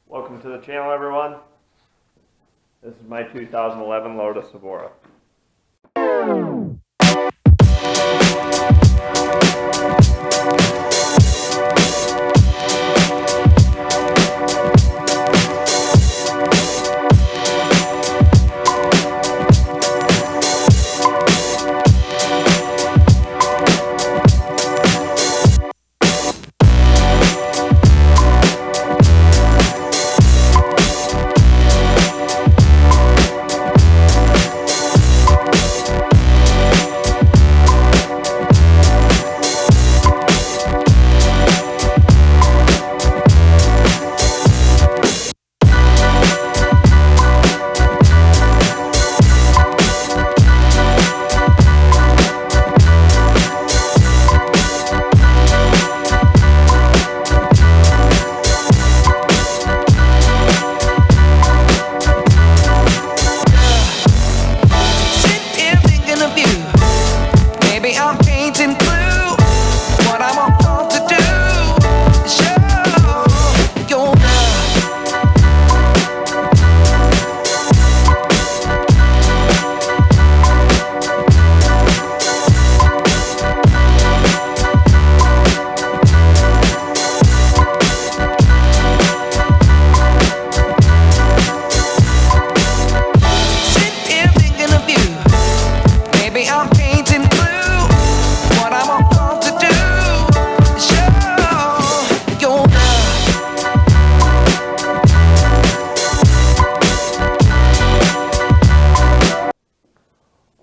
Welcome to the channel, everyone. This is my 2011 Lotus Evora.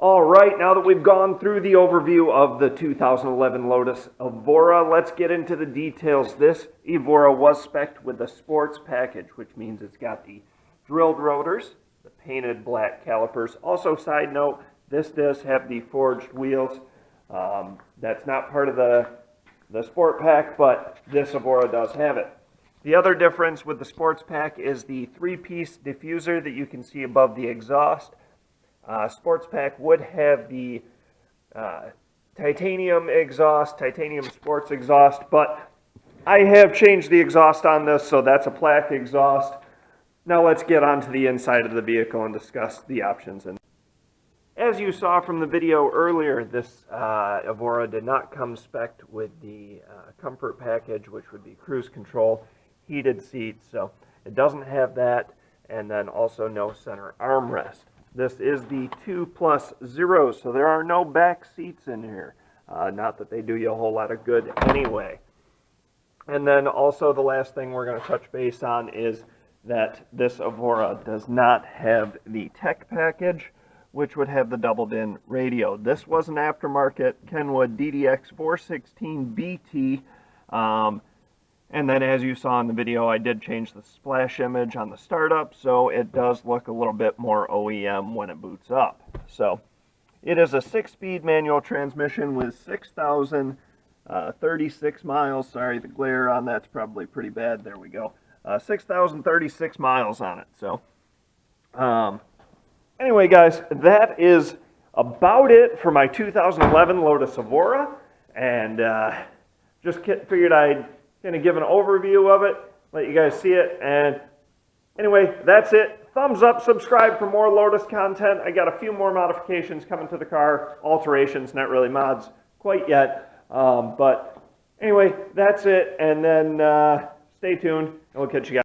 Alright, now that we've gone through the overview of the 2011 Lotus Evora, let's get into the details. This Evora was spec'd with the sports package, which means it's got the drilled rotors, the painted black calipers. Also, side note, this does have the forged wheels. That's not part of the sport pack, but this Evora does have it. The other difference with the sports pack is the three-piece diffuser that you can see above the exhaust. Sports pack would have the titanium exhaust, titanium sports exhaust, but I have changed the exhaust on this, so that's a black exhaust. Now let's get onto the inside of the vehicle and discuss the options. And as you saw from the video earlier, this Evora did not come spec'd with the comfort package, which would be cruise control, heated seats, so it doesn't have that, and then also no center armrest. This is the 2+0, so there are no back seats in here. Not that they do you a whole lot of good anyway. And then also the last thing we're going to touch base on is that this Evora does not have the tech package, which would have the double DIN radio. This was an aftermarket Kenwood DDX416BT. And then as you saw in the video, I did change the splash image on the startup, so it does look a little bit more OEM when it boots up. So it is a 6-speed manual transmission with 6,036 miles. Sorry, the glare on that's probably pretty bad. There we go. 6,036 miles on it. So anyway, guys, that is about it for my 2011 Lotus Evora. And just figured I'd kind of give an overview of it, let you guys see it, and anyway, that's it. Thumbs up, subscribe for more Lotus content. I got a few more modifications coming to the car, alterations, not really mods quite yet, but anyway, that's it, and then stay tuned, and we'll catch you guys.